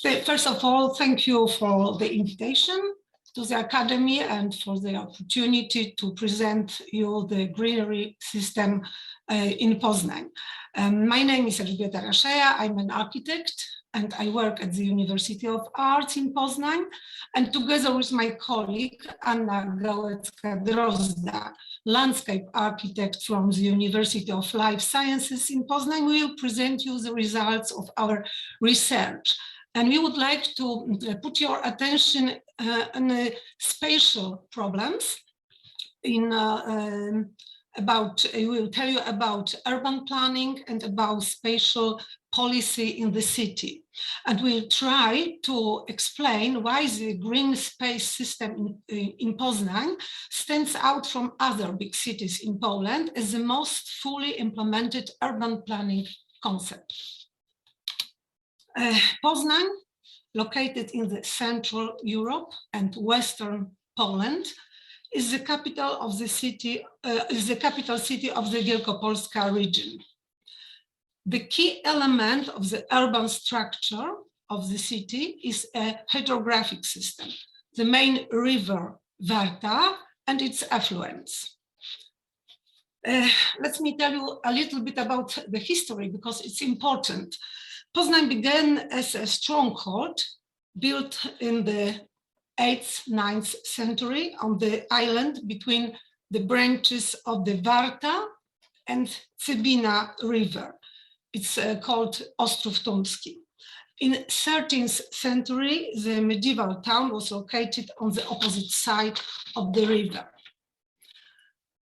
First of all, thank you for the invitation to the Academy and for the opportunity to present you the greenery system in Poznań. My name is Elżbieta Raszeja. I'm an architect and I work at the University of Arts in Poznań. And together with my colleague, Anna Gałecka-Drozda, landscape architect from the University of Life Sciences in Poznań, we will present you the results of our research. And we would like to put your attention on spatial problems. We will tell you about urban planning and about spatial policy in the city. And we'll try to explain why the Greenspace system in Poznań stands out from other big cities in Poland as the most fully implemented urban planning concept. Poznań, located in the Central Europe and Western Poland, is the capital of the city, capital city of the Wielkopolska region. The key element of the urban structure of the city is a hydrographic system, the main river Warta and its affluents. Let me tell you a little bit about the history because it's important. Poznań began as a stronghold built in the 8th, 9th century on the island between the branches of the Warta and Cybina River. It's called Ostrów Tumski. In 13th century, the medieval town was located on the opposite side of the river.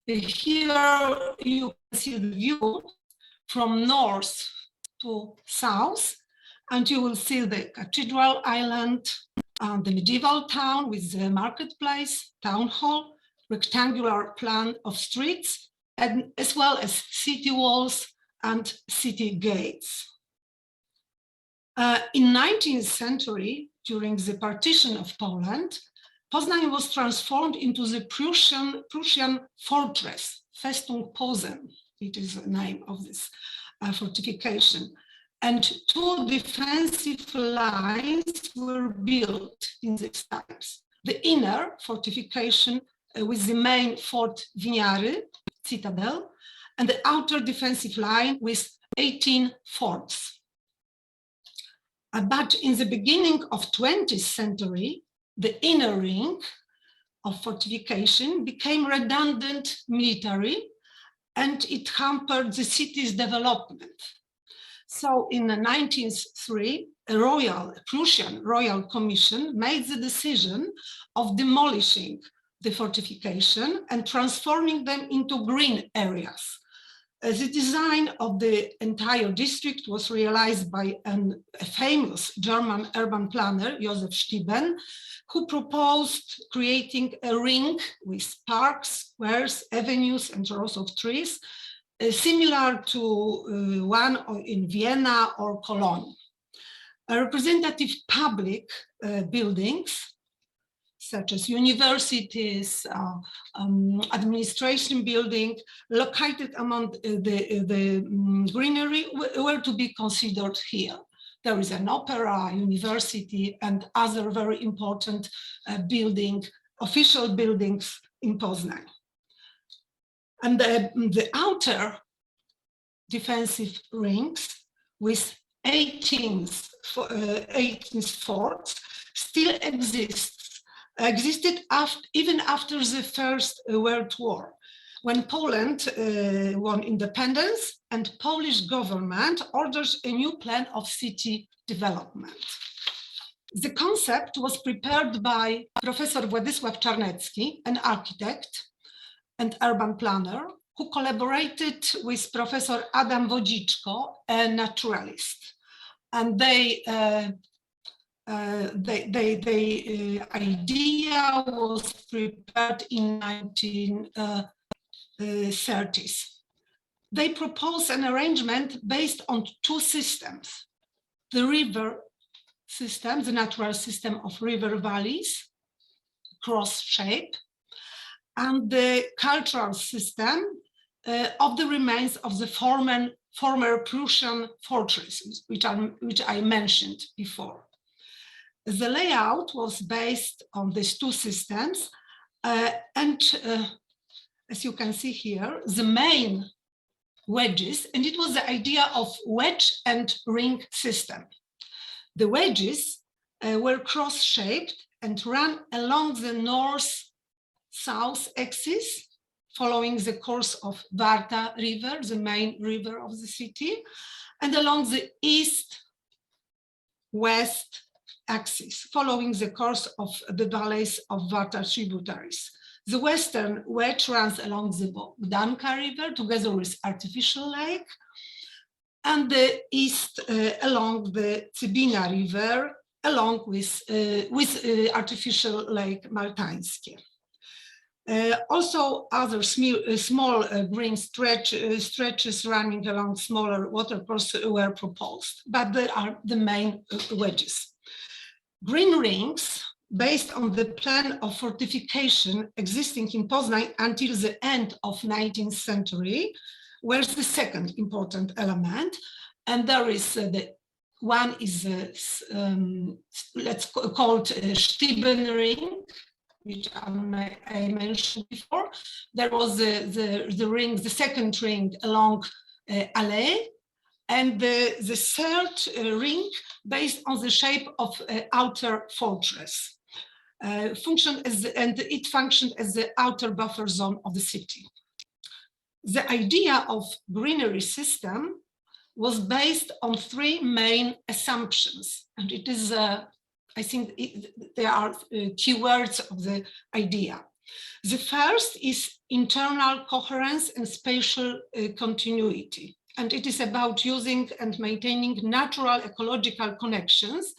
Here you can see the view from north to south, and you will see the cathedral island, the medieval town with the marketplace, town hall, rectangular plan of streets, and as well as city walls and city gates. In 19th century, during the partition of Poland, Poznań was transformed into the Prussian fortress, Festung Posen, it is the name of this fortification. And two defensive lines were built in these times. The inner fortification with the main Fort Winiary, citadel, and the outer defensive line with 18 forts. But in the beginning of 20th century, the inner ring of fortification became redundant military and it hampered the city's development. So in 1903, a Prussian Royal Commission made the decision of demolishing the fortification and transforming them into green areas. The design of the entire district was realized by a famous German urban planner, Josef Stieben, who proposed creating a ring with parks, squares, avenues, and rows of trees, similar to one in Vienna or Cologne. Representative public buildings, such as universities, administration building, located among the greenery, were to be considered here. There is an opera, university, and other very important official buildings in Poznań. And the outer defensive rings with 18 forts still existed even after the First World War, when Poland won independence and Polish government orders a new plan of city development. The concept was prepared by Professor Władysław Czarnecki, an architect and urban planner, who collaborated with Professor Adam Wodziczko, a naturalist. And the idea was prepared in 1930s. They proposed an arrangement based on two systems: the river system, the natural system of river valleys, cross shape, and the cultural system of the remains of the former Prussian fortresses, which I mentioned before. The layout was based on these two systems, as you can see here, the main wedges, and it was the idea of wedge and ring system. The wedges were cross-shaped and ran along the north-south axis, following the course of Warta River, the main river of the city, and along the east-west axis, following the course of the valleys of Warta tributaries. The western wedge runs along the Bogdanka River together with Artificial Lake, and the east along the Cybina River, along with Artificial Lake Maltańskie. Also, other small green stretches running along smaller watercourses were proposed, but they are the main wedges. Green rings, based on the plan of fortification existing in Poznań until the end of 19th century, were the second important element. And there is one is let's call it Stiebenring, which I mentioned before. There was the ring, the second ring along Allee, and the third ring based on the shape of outer fortress. It functioned as the outer buffer zone of the city. The idea of greenery system was based on three main assumptions, and it is, I think they are keywords of the idea. The first is internal coherence and spatial continuity, and it is about using and maintaining natural ecological connections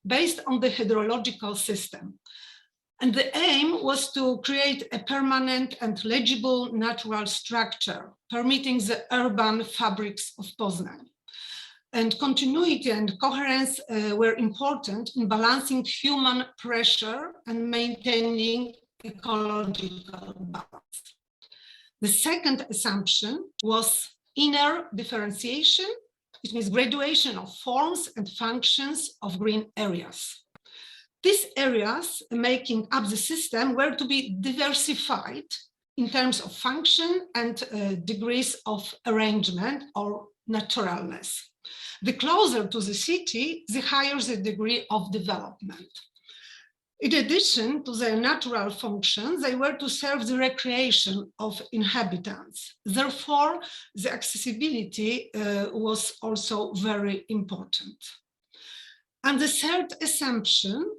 based on the hydrological system. And the aim was to create a permanent and legible natural structure, permitting the urban fabrics of Poznań. And continuity and coherence were important in balancing human pressure and maintaining ecological balance. The second assumption was inner differentiation, which means graduation of forms and functions of green areas. These areas making up the system were to be diversified in terms of function and degrees of arrangement or naturalness. The closer to the city, the higher the degree of development. In addition to their natural functions, they were to serve the recreation of inhabitants. Therefore, the accessibility was also very important. And the third assumption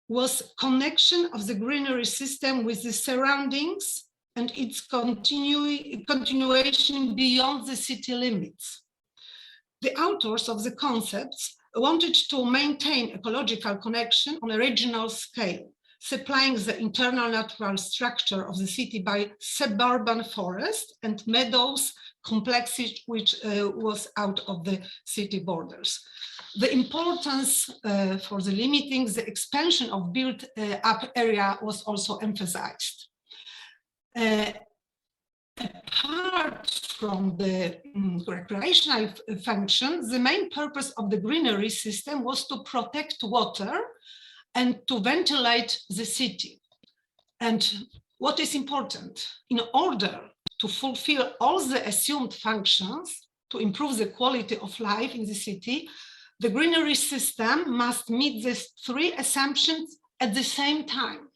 was connection of the greenery system with the surroundings and its continuation beyond the city limits. The authors of the concepts wanted to maintain ecological connection on a regional scale, supplying the internal natural structure of the city by suburban forest and meadows complexity which was out of the city borders. The importance for the limiting the expansion of built-up area was also emphasized. Apart from the recreational function, the main purpose of the greenery system was to protect water and to ventilate the city. And what is important, in order to fulfill all the assumed functions to improve the quality of life in the city, the greenery system must meet these three assumptions at the same time.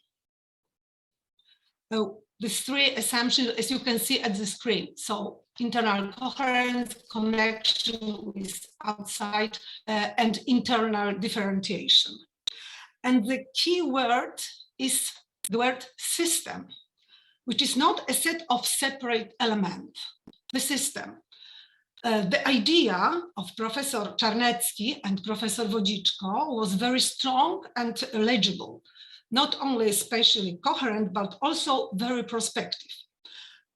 These three assumptions, as you can see at the screen. So internal coherence, connection with outside, and internal differentiation. And the key word is the word system, which is not a set of separate elements, the system. The idea of Professor Czarnecki and Professor Wodziczko was very strong and legible, not only spatially coherent, but also very prospective.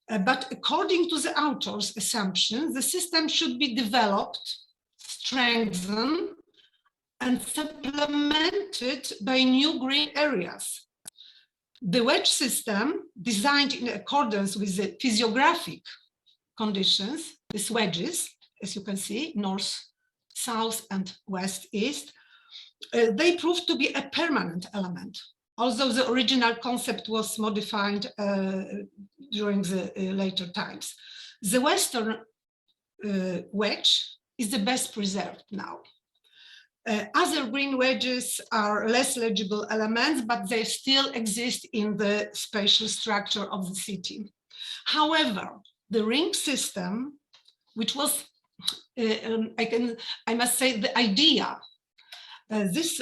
But according to the author's assumption, the system should be developed, strengthened, and supplemented by new green areas. The wedge system, designed in accordance with the physiographic conditions, these wedges, as you can see, north, south, and west, east, they proved to be a permanent element, although the original concept was modified during the later times. The western wedge is the best preserved now. Other green wedges are less legible elements, but they still exist in the spatial structure of the city. However, the ring system, which was, I must say, the idea, this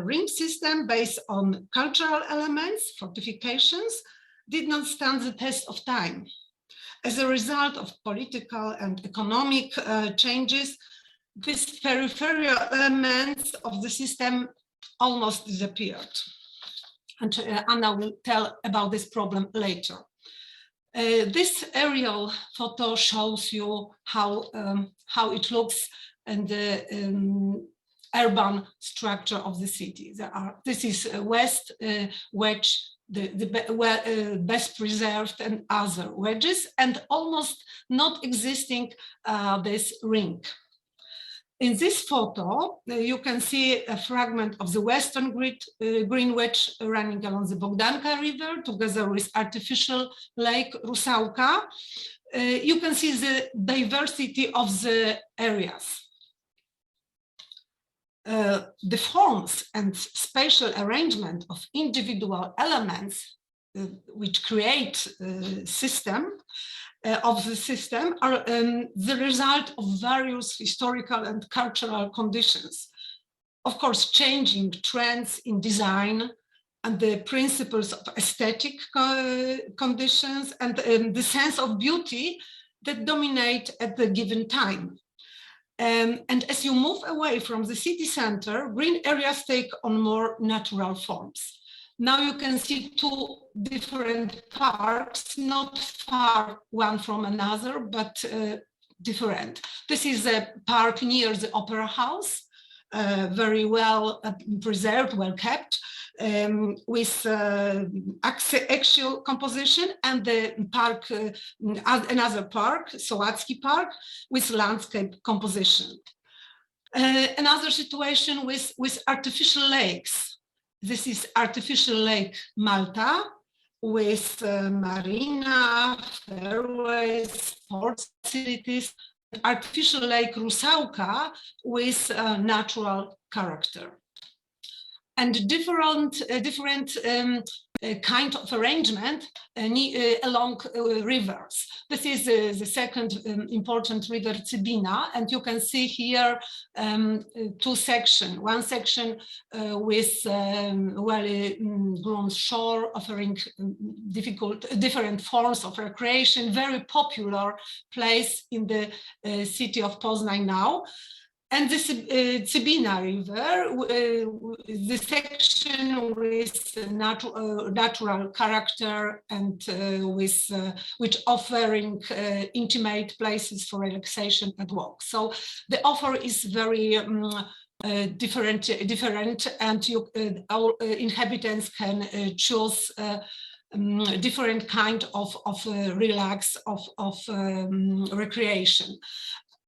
ring system based on cultural elements, fortifications, did not stand the test of time. As a result of political and economic changes, these peripheral elements of the system almost disappeared. And Anna will tell about this problem later. This aerial photo shows you how it looks and the urban structure of the city. This is west wedge, the best preserved, and other wedges, and almost not existing this ring. In this photo, you can see a fragment of the western green wedge running along the Bogdanka River together with artificial lake Rusałka. You can see the diversity of the areas. The forms and spatial arrangement of individual elements which create system of the system are the result of various historical and cultural conditions. Of course, changing trends in design and the principles of aesthetic conditions and the sense of beauty that dominate at the given time. And as you move away from the city center, green areas take on more natural forms. Now you can see two different parks, not far one from another, but different. This is a park near the Opera House, very well preserved, well kept, with axial composition, and the park, another park, Sołacki Park, with landscape composition. Another situation with artificial lakes. This is artificial lake Malta with marina, fairways, sports facilities, artificial lake Rusałka with natural character. And different kind of arrangement along rivers. This is the second important river, Cybina, and you can see here two sections. One section with well-grown shore, offering different forms of recreation, very popular place in the city of Poznań now. And this Cybina River, the section with natural character and which offering intimate places for relaxation and walk. So the offer is very different, and our inhabitants can choose different kind of relax, of recreation.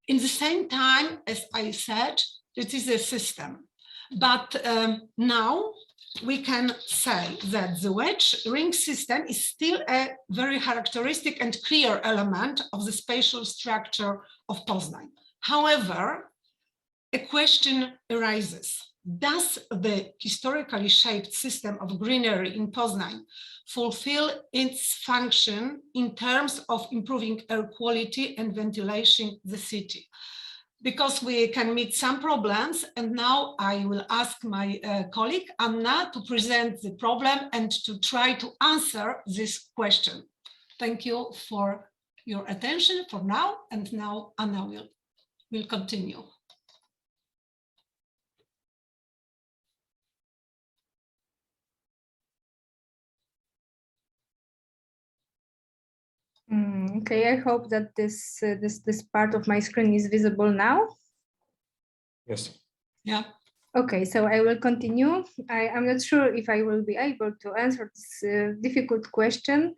In the same time, as I said, it is a system. But now we can say that the wedge ring system is still a very characteristic and clear element of the spatial structure of Poznań. However, a question arises. Does the historically shaped system of greenery in Poznań fulfill its function in terms of improving air quality and ventilation in the city? Because we can meet some problems, and now I will ask my colleague Anna to present the problem and to try to answer this question. Thank you for your attention for now, and now Anna will continue. Okay, I hope that this part of my screen is visible now. Yes. Yeah. Okay, so I will continue. I'm not sure if I will be able to answer this difficult question.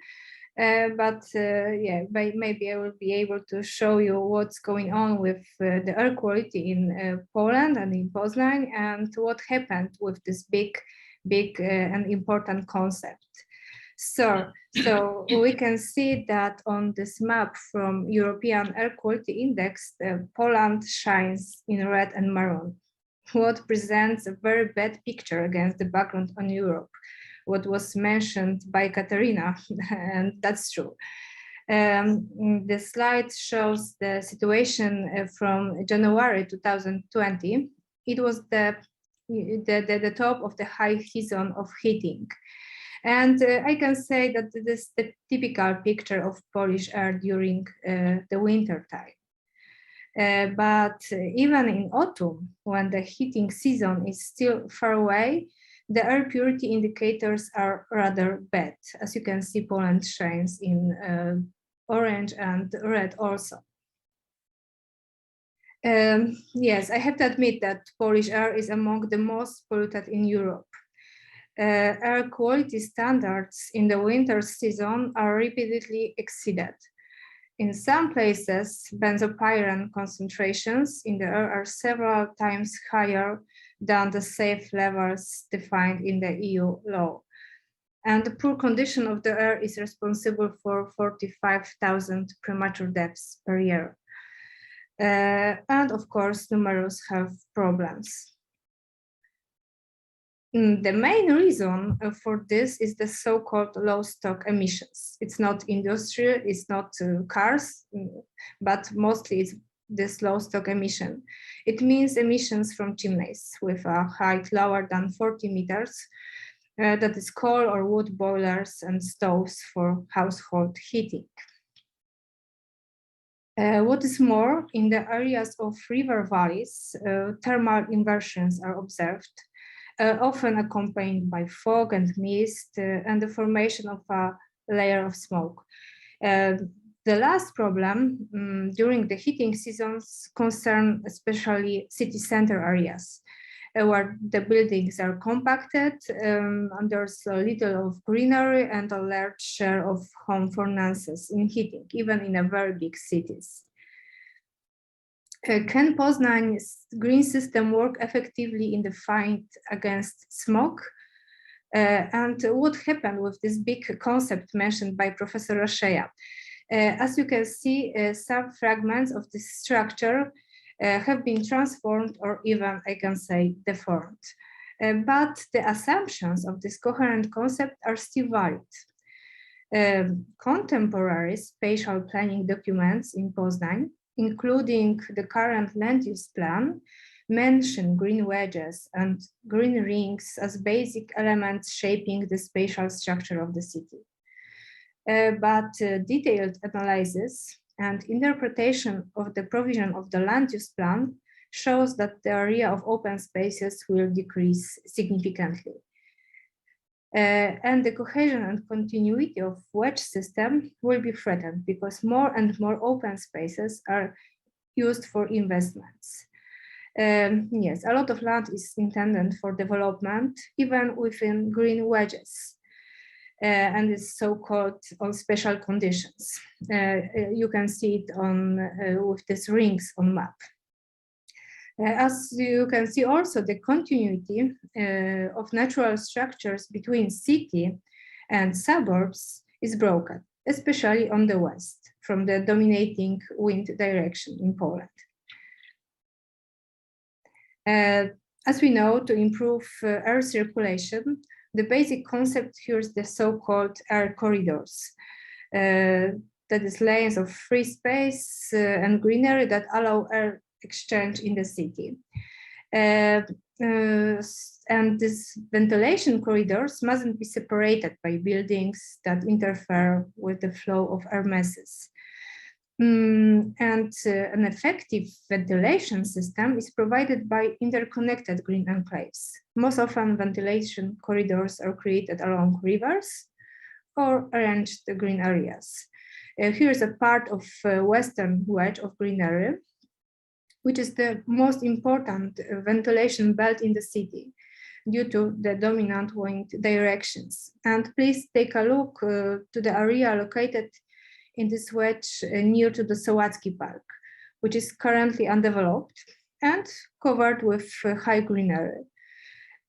Yeah, maybe I will be able to show you what's going on with the air quality in Poland and in Poznań, and what happened with this big and important concept. So we can see that on this map from European Air Quality Index, Poland shines in red and maroon, what presents a very bad picture against the background on Europe, what was mentioned by Katerina, and that's true. The slide shows the situation from January 2020. It was the top of the high season of heating. And I can say that this is the typical picture of Polish air during the winter time. But even in autumn, when the heating season is still far away, the air purity indicators are rather bad. As you can see, Poland shines in orange and red also. Yes, I have to admit that Polish air is among the most polluted in Europe. Air quality standards in the winter season are repeatedly exceeded. In some places, benzopyrene concentrations in the air are several times higher than the safe levels defined in the EU law. And the poor condition of the air is responsible for 45,000 premature deaths per year. And of course, numerous health problems. The main reason for this is the so-called low stock emissions. It's not industry, it's not cars, but mostly it's this low stock emission. It means emissions from chimneys with a height lower than 40 meters, that is coal or wood boilers and stoves for household heating. What is more, in the areas of river valleys, thermal inversions are observed, often accompanied by fog and mist and the formation of a layer of smoke. The last problem during the heating seasons concern especially city center areas where the buildings are compacted and there's a little of greenery and a large share of home furnaces in heating, even in a very big cities. Can Poznań's green system work effectively in the fight against smoke? And what happened with this big concept mentioned by Professor Raszeja? As you can see, some fragments of this structure have been transformed or even, I can say, deformed. But the assumptions of this coherent concept are still valid. Contemporary spatial planning documents in Poznań, including the current land use plan, mention green wedges and green rings as basic elements shaping the spatial structure of the city. But detailed analysis and interpretation of the provision of the land use plan shows that the area of open spaces will decrease significantly. And the cohesion and continuity of wedge system will be threatened because more and more open spaces are used for investments. Yes, a lot of land is intended for development, even within green wedges. And it's so-called on special conditions. You can see it on with these rings on map. As you can see also, the continuity of natural structures between city and suburbs is broken, especially on the west, from the dominating wind direction in Poland. As we know, to improve air circulation, the basic concept here is the so-called air corridors. That is lanes of free space and greenery that allow air exchange in the city. And these ventilation corridors mustn't be separated by buildings that interfere with the flow of air masses. And an effective ventilation system is provided by interconnected green enclaves. Most often ventilation corridors are created along rivers or arranged green areas. Here is a part of western wedge of Greenery, which is the most important ventilation belt in the city. due to the dominant wind directions. And please take a look to the area located in this wedge near to the Sołacki Park, which is currently undeveloped and covered with high greenery.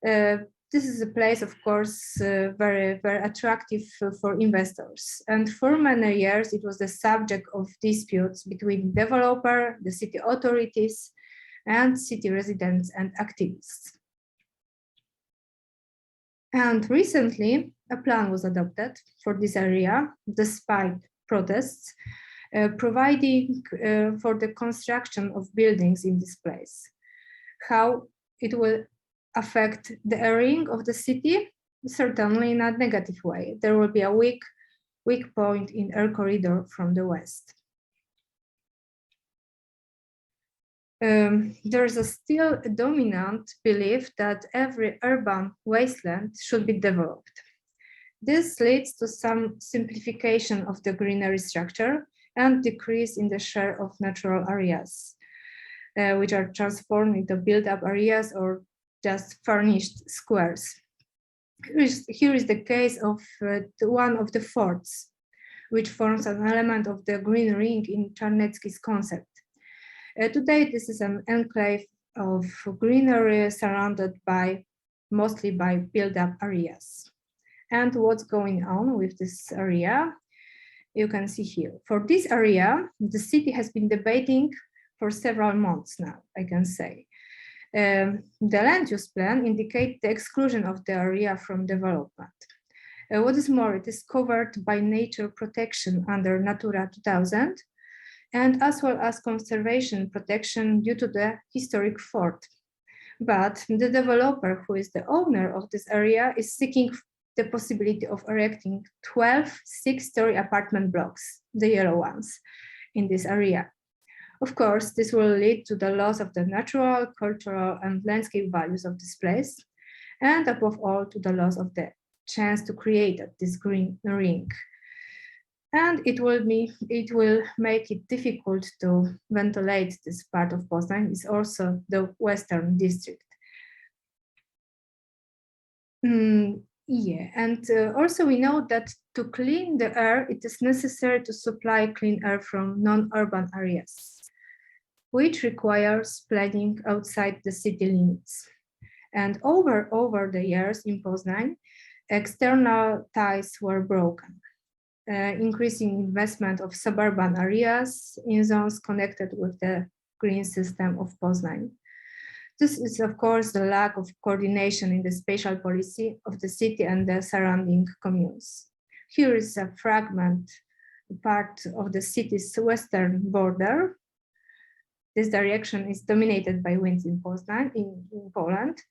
This is a place, of course, very, very attractive for investors. And for many years, it was the subject of disputes between developer, the city authorities, and city residents and activists. And recently, a plan was adopted for this area, despite protests, providing for the construction of buildings in this place. How it will affect the areaing of the city? Certainly in a negative way. There will be a weak point in air corridor from the west. There's still a dominant belief that every urban wasteland should be developed. This leads to some simplification of the greenery structure and decrease in the share of natural areas, which are transformed into built-up areas or just furnished squares. Here is the case of one of the forts, which forms an element of the green ring in Czarnecki's concept. Today, this is an enclave of greenery surrounded mostly by built-up areas. And what's going on with this area, you can see here. For this area, the city has been debating for several months now, I can say. The land use plan indicates the exclusion of the area from development. What is more, it is covered by nature protection under Natura 2000, and as well as conservation protection due to the historic fort. But the developer, who is the owner of this area, is seeking the possibility of erecting 12 six-story apartment blocks, the yellow ones, in this area. Of course, this will lead to the loss of the natural, cultural, and landscape values of this place, and above all, to the loss of the chance to create this green ring. And it will make it difficult to ventilate this part of Poznań. It's also the Western district. Also we know that to clean the air, it is necessary to supply clean air from non-urban areas, which requires planning outside the city limits. And over the years in Poznań, external ties were broken, increasing investment of suburban areas in zones connected with the green system of Poznań. This is, of course, the lack of coordination in the spatial policy of the city and the surrounding communes. Here is a fragment, part of the city's western border. This direction is dominated by winds in Poznań, in Poland.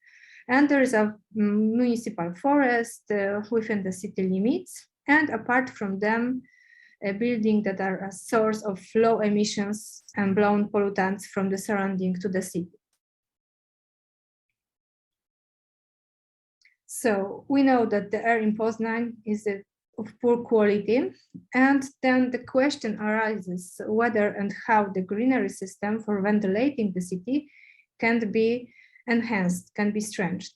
And there is a municipal forest within the city limits. And apart from them, a building that are a source of low emissions and blown pollutants from the surrounding to the city. So we know that the air in Poznań is of poor quality, and then the question arises whether and how the greenery system for ventilating the city can be enhanced, can be strengthened.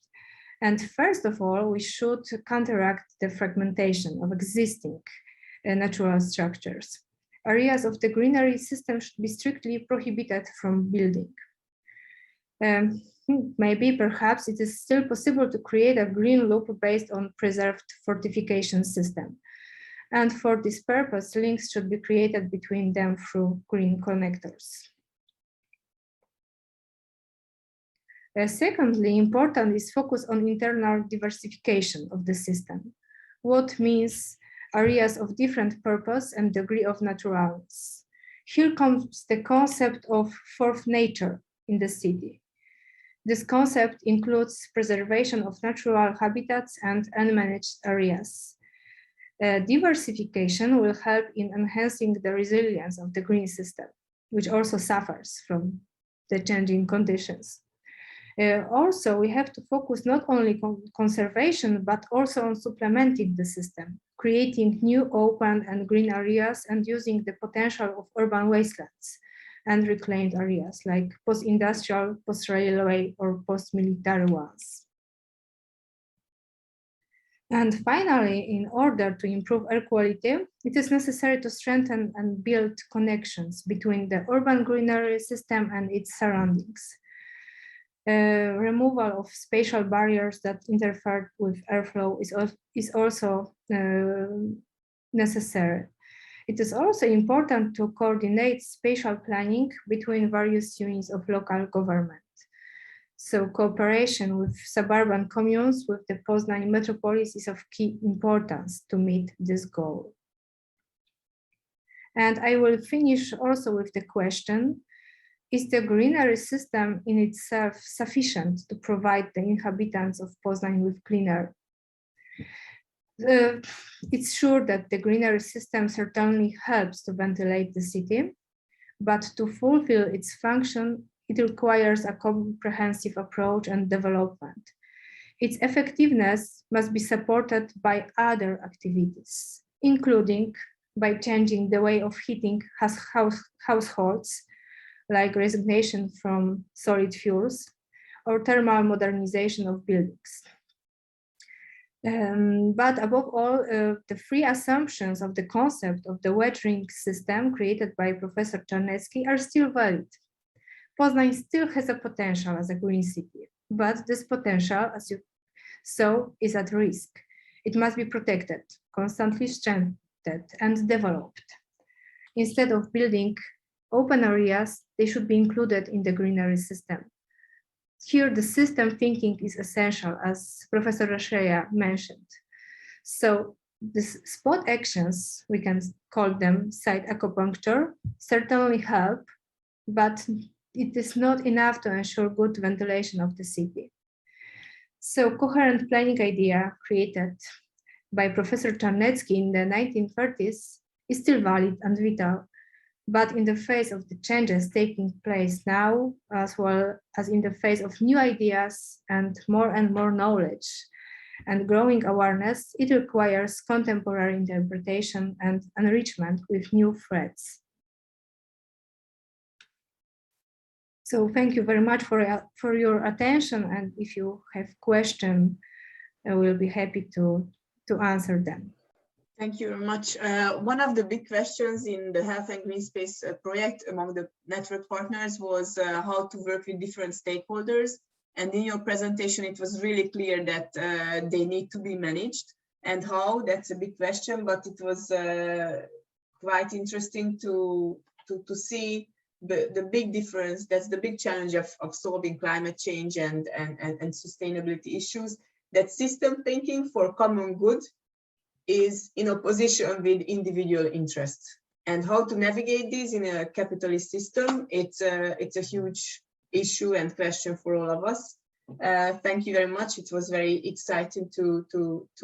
And first of all, we should counteract the fragmentation of existing natural structures. Areas of the greenery system should be strictly prohibited from building. Maybe, perhaps, it is still possible to create a green loop based on preserved fortification system. And for this purpose, links should be created between them through green connectors. Secondly, important is focus on internal diversification of the system. What means areas of different purpose and degree of naturalness. Here comes the concept of fourth nature in the city. This concept includes preservation of natural habitats and unmanaged areas. Diversification will help in enhancing the resilience of the green system, which also suffers from the changing conditions. Also, we have to focus not only on conservation, but also on supplementing the system, creating new open and green areas and using the potential of urban wastelands and reclaimed areas like post-industrial, post-railway, or post-military ones. And finally, in order to improve air quality, it is necessary to strengthen and build connections between the urban greenery system and its surroundings. Removal of spatial barriers that interfere with airflow is also necessary. It is also important to coordinate spatial planning between various units of local government. So cooperation with suburban communes with the Poznań metropolis is of key importance to meet this goal. And I will finish also with the question, is the greenery system in itself sufficient to provide the inhabitants of Poznań with clean air? It's sure that the greenery system certainly helps to ventilate the city, but to fulfill its function, it requires a comprehensive approach and development. Its effectiveness must be supported by other activities, including by changing the way of heating households, like resignation from solid fuels, or thermal modernization of buildings. But above all, the three assumptions of the concept of the wedge-ring system created by Professor Czarnecki are still valid. Poznań still has a potential as a green city, but this potential, as you saw, is at risk. It must be protected, constantly strengthened, and developed. Instead of building open areas, they should be included in the greenery system. Here, the system thinking is essential, as Professor Raszeja mentioned. So these spot actions, we can call them site acupuncture, certainly help, but it is not enough to ensure good ventilation of the city. So coherent planning idea created by Professor Czarnecki in the 1930s is still valid and vital, but in the face of the changes taking place now, as well as in the face of new ideas and more knowledge and growing awareness, it requires contemporary interpretation and enrichment with new threats. So thank you very much for your attention, and if you have questions, I will be happy to answer them. Thank you very much. One of the big questions in the Health and Greenspace project among the network partners was how to work with different stakeholders. And in your presentation, it was really clear that they need to be managed, and how, that's a big question, but it was quite interesting to see the big difference. That's the big challenge of solving climate change and sustainability issues, that system thinking for common good is in opposition with individual interests, and how to navigate this in a capitalist system. It's a huge issue and question for all of us. Thank you very much. It was very exciting to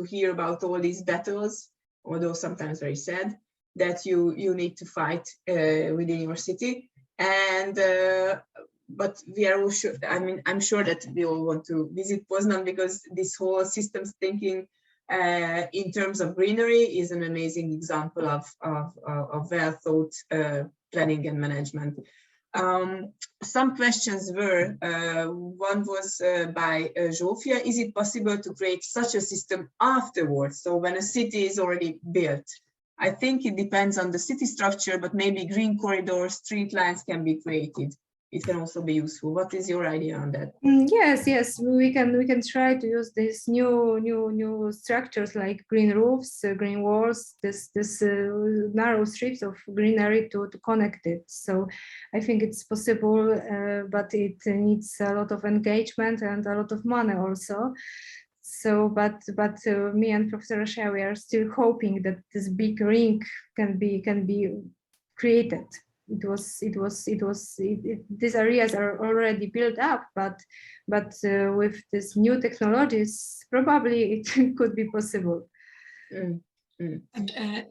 hear about all these battles, although sometimes very sad, that you need to fight within your city. And but we are all sure, I'm sure that we all want to visit Poznan, because this whole systems thinking in terms of greenery is an amazing example of well thought planning and management. Some questions were, one was by Zsófia, is it possible to create such a system afterwards, so when a city is already built? I think it depends on the city structure, but maybe green corridors, street lines can be created. It can also be useful. What is your idea on that? Yes, we can try to use these new structures like green roofs, green walls, this narrow strips of greenery to connect it. So I think it's possible, but it needs a lot of engagement and a lot of money also. So, but me and Professor Raszeja, we are still hoping that this big ring can be created. These areas are already built up, but with these new technologies, probably it could be possible. And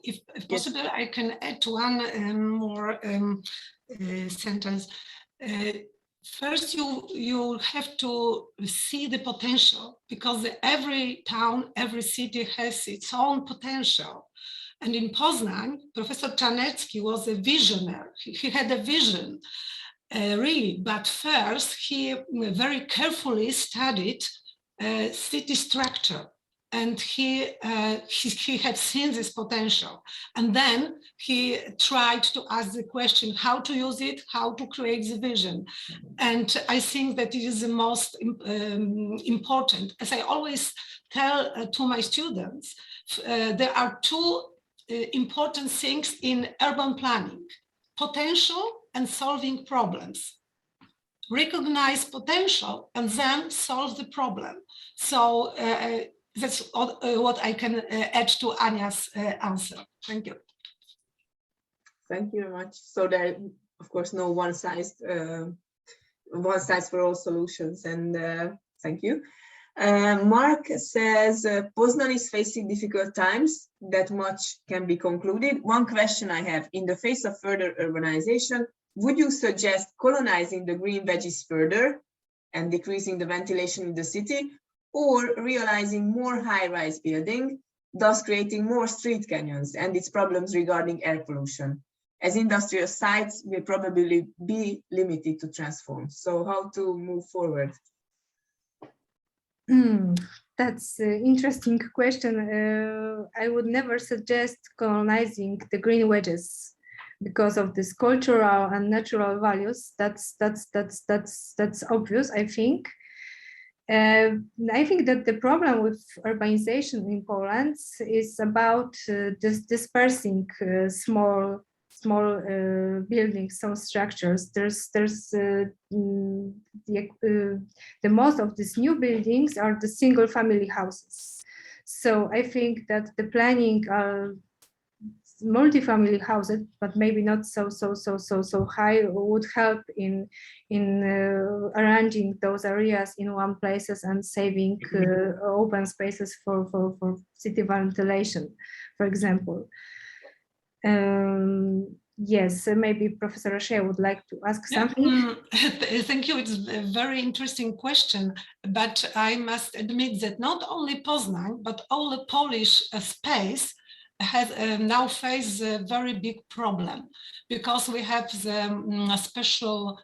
if possible, I can add one more sentence. First, you have to see the potential, because every town, every city has its own potential. And in Poznań, Professor Czarnecki was a visionary. He had a vision, really. But first, he very carefully studied city structure and he had seen this potential. And then he tried to ask the question, how to use it, how to create the vision. And I think that it is the most important. As I always tell to my students, there are two important things in urban planning: potential and solving problems. Recognize potential and then solve the problem. So that's what I can add to Ania's answer. Thank you. Thank you very much. So there, of course, no one size for all solutions. And thank you. Mark says Poznan is facing difficult times. That much can be concluded. One question I have: in the face of further urbanization, would you suggest colonizing the green wedges further and decreasing the ventilation in the city, or realizing more high-rise building, thus creating more street canyons and its problems regarding air pollution, as industrial sites will probably be limited to transform? So how to move forward? That's an interesting question. I would never suggest colonizing the green wedges because of this cultural and natural values. That's obvious, I think. I think that the problem with urbanization in Poland is about dispersing small buildings, some structures. The most of these new buildings are the single family houses. So I think that the planning are multi-family houses, but maybe not so high, would help in arranging those areas in one places and saving open spaces for city ventilation, for example. Yes, maybe Professor Raszeja would like to ask something. Thank you. It's a very interesting question, but I must admit that not only Poznań, but all the Polish space has now faced a very big problem, because we have the special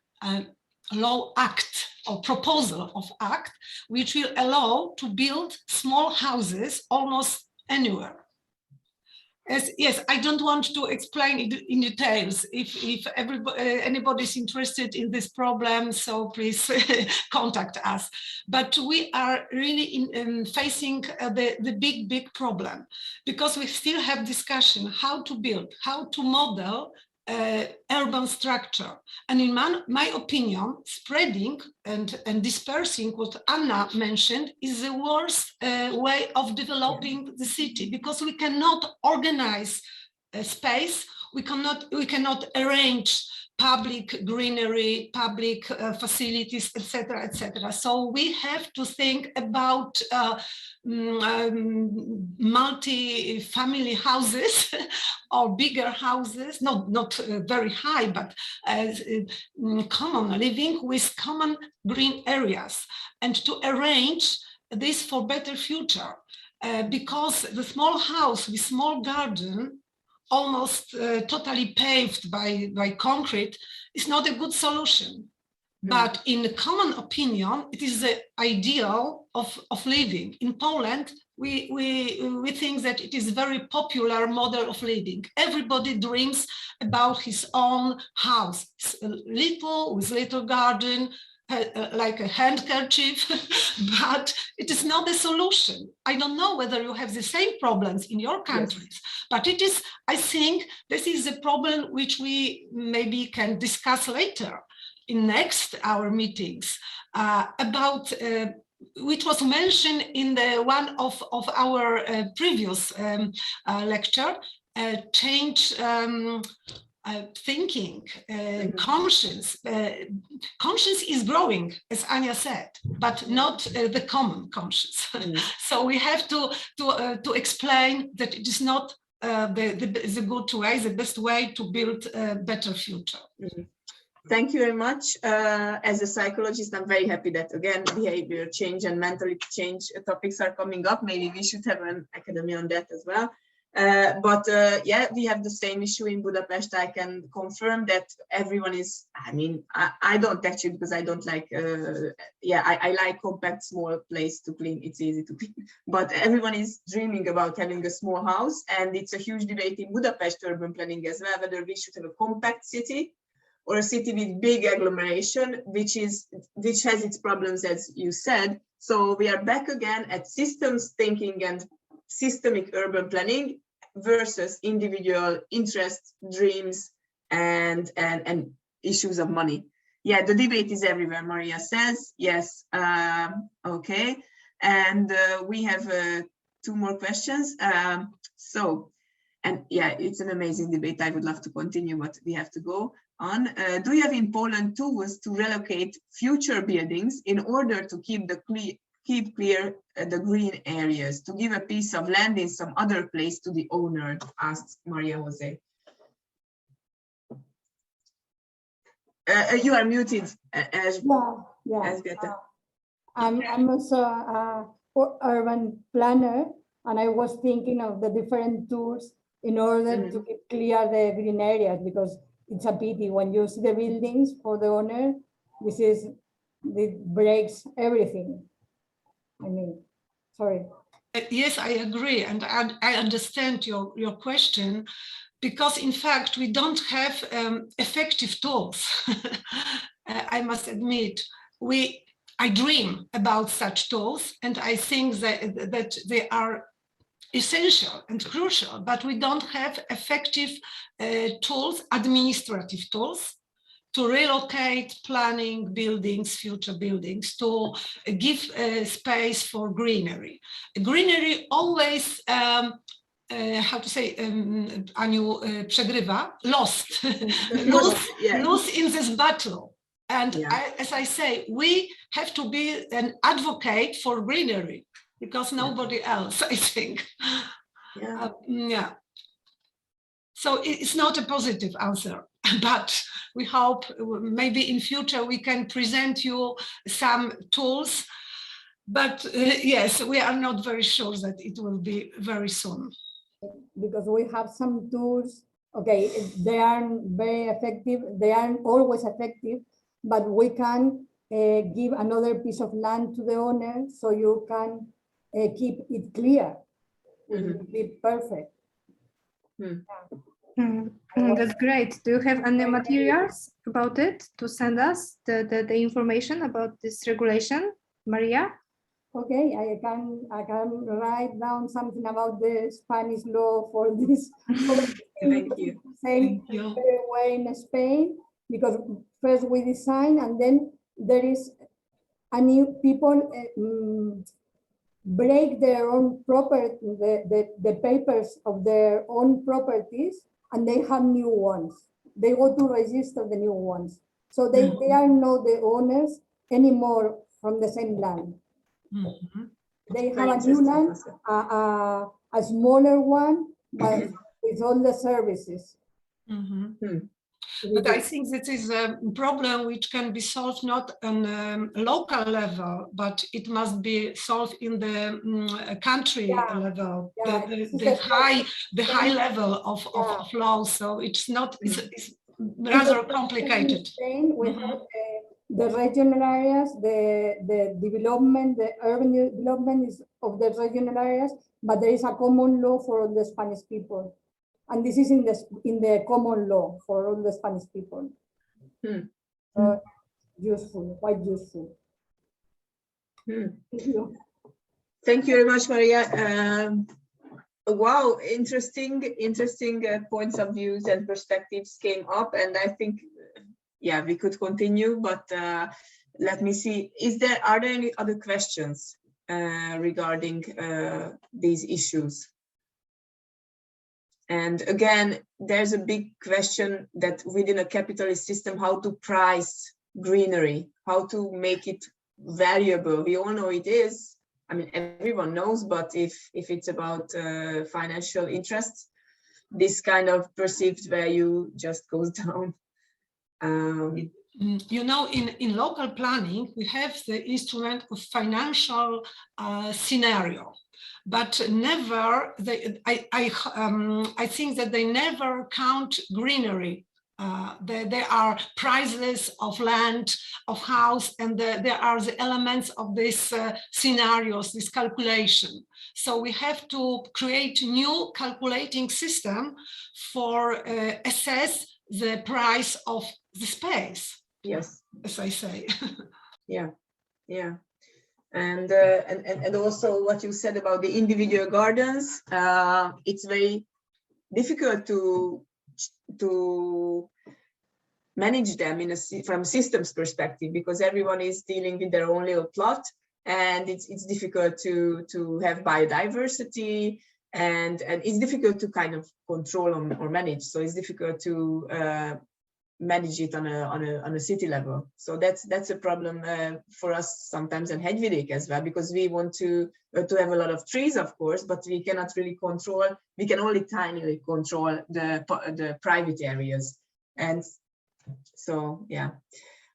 law act or proposal of act, which will allow to build small houses almost anywhere. Yes, I don't want to explain it in details. If anybody is interested in this problem, so please contact us. But we are really facing the big problem, because we still have discussion how to build, how to model urban structure. And in my opinion, spreading and dispersing, what Anna mentioned, is the worst way of developing the city, because we cannot organize space, we cannot arrange public greenery, public facilities, etc., etc. So we have to think about multi-family houses or bigger houses, not very high, but common living with common green areas, and to arrange this for better future, because the small house with small garden, almost totally paved by concrete, is not a good solution. But in the common opinion, it is the ideal of living. In Poland, we think that it is a very popular model of living. Everybody dreams about his own house, with little garden, like a handkerchief, but it is not a solution. I don't know whether you have the same problems in your countries, yes. But it is, I think this is a problem which we maybe can discuss later in next our meetings, about which was mentioned in the one of our previous lecture, change thinking, conscience. Conscience is growing, as Ania said, but not the common conscience. So we have to explain that it is not the good way, the best way to build a better future. Thank you very much. As a psychologist, I'm very happy that, again, behavior change and mentality change topics are coming up. Maybe we should have an academy on that as well. Yeah, we have the same issue in Budapest. I can confirm that everyone is, I mean, I don't actually, because I don't like, yeah, I like compact small place to clean. It's easy to clean, but everyone is dreaming about having a small house. And it's a huge debate in Budapest urban planning as well, whether we should have a compact city or a city with big agglomeration, which has its problems, as you said. So we are back again at systems thinking and systemic urban planning versus individual interests, dreams, and issues of money. Yeah, the debate is everywhere, Maria says. Yes, okay. And we have 2 more questions. And yeah, it's an amazing debate. I would love to continue, but we have to go on. Do you have in Poland tools to relocate future buildings in order to keep clear the green areas, to give a piece of land in some other place to the owner? Asked Maria Jose. You are muted, Elżbieta. I'm also an urban planner, and I was thinking of the different tools in order to keep clear the green areas, because it's a pity when you see the buildings for the owner, it breaks everything. I mean, sorry. Yes, I agree. And I understand your question, because in fact, we don't have effective tools. I must admit, I dream about such tools, and I think that they are essential and crucial, but we don't have effective tools, administrative tools, to relocate planning buildings, future buildings, to give space for greenery. Greenery always, how to say, Aniu przegrywa, lost in this battle. And yeah. As I say, we have to be an advocate for greenery, because nobody else, I think. Yeah. So it's not a positive answer, but we hope maybe in future we can present you some tools. But yes, we are not very sure that it will be very soon. Because we have some tools, okay, they aren't very effective, they aren't always effective, but we can give another piece of land to the owner so you can keep it clear. It will be perfect. That's great. Do you have any materials about it to send us the information about this regulation, Maria? Okay, I can write down something about the Spanish law for this. Thank you. Same way in Spain, because first we design, and then there is a new people break their own property, the papers of their own properties, and they have new ones. They go to register the new ones. So they are not the owners anymore from the same land. They have a new land, a smaller one, but with all the services. But I think this is a problem which can be solved not on a local level, but it must be solved in the country level, the high level of law. So it's not, it's rather complicated. In Spain, we have the regional areas, the development, the urban development is of the regional areas, but there is a common law for all the Spanish people. And this is in the common law for all the Spanish people. Useful, quite useful. Thank you. Thank you very much, Maria. Wow, interesting points of views and perspectives came up, and I think, yeah, we could continue, but let me see. Are there any other questions regarding these issues? And again, there's a big question that within a capitalist system, how to price greenery, how to make it valuable. We all know it is. I mean, everyone knows, but if it's about financial interests, this kind of perceived value just goes down. You know, in local planning, we have the instrument of financial scenario. but never, I think that they never count greenery. There are prices of land, of house, and there are the elements of these scenarios, this calculation. So we have to create a new calculating system for assess the price of the space. Yes. As I say. Yeah, yeah. And also what you said about the individual gardens, it's very difficult to manage them from systems perspective, because everyone is dealing with their own little plot, and it's difficult to have biodiversity, and it's difficult to kind of control or manage. So it's difficult to manage it on a city level. So that's a problem for us sometimes in Hegyvidék as well, because we want to have a lot of trees, of course, but we cannot really control. We can only tinily control the private areas, and so yeah.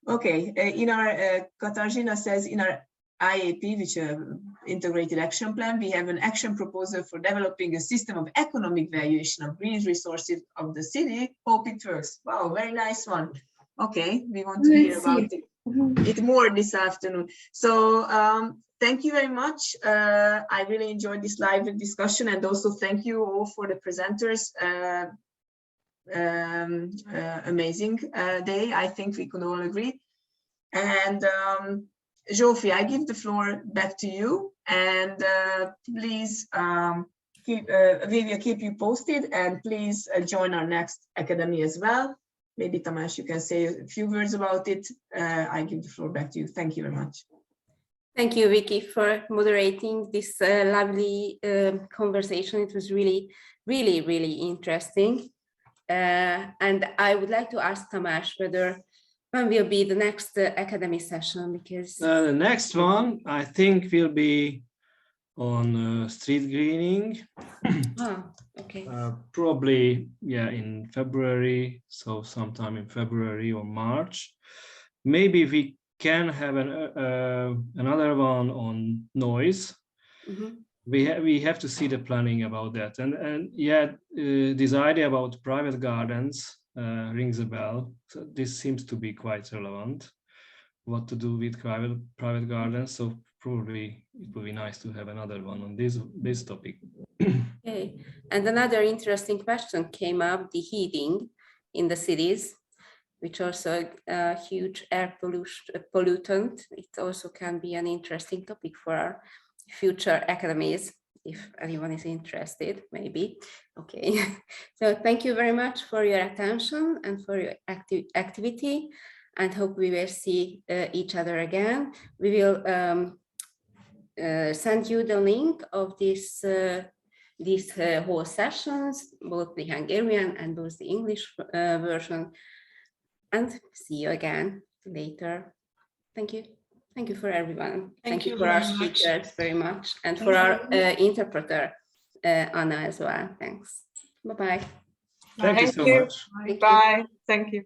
Okay, in our Katarzyna says in our IAP, which integrated action plan, we have an action proposal for developing a system of economic valuation of green resources of the city. Hope it works. Wow, very nice one. Okay, we want to hear about it more this afternoon. So thank you very much. I really enjoyed this live discussion, and also thank you all for the presenters. Amazing day, I think we could all agree. And Zsófi, I give the floor back to you, and please we will keep you posted, and please join our next academy as well. Maybe Tamás, you can say a few words about it. I give the floor back to you. Thank you very much. Thank you, Vicky, for moderating this lovely conversation. It was really, really, really interesting. And I would like to ask Tamás whether when will be the next academy session, because the next one I think will be on street greening. Okay. Probably, yeah, in February, so sometime in February or March. Maybe we can have another one on noise. Mm-hmm. We have to see the planning about that, and yeah, this idea about private gardens rings a bell. So this seems to be quite relevant, what to do with private gardens. So probably it would be nice to have another one on this topic. Okay, and another interesting question came up: the heating in the cities, which also a huge air pollutant. It also can be an interesting topic for our future academies, if anyone is interested, maybe. Okay, so thank you very much for your attention and for your activity, and hope we will see each other again. We will send you the link of these whole sessions, both the Hungarian and both the English version, and see you again later. Thank you. Thank you for everyone. Thank you for our speakers very much, and for our interpreter, Anna, as well. Thanks. Bye-bye. Thank you so much. Bye. Thank you.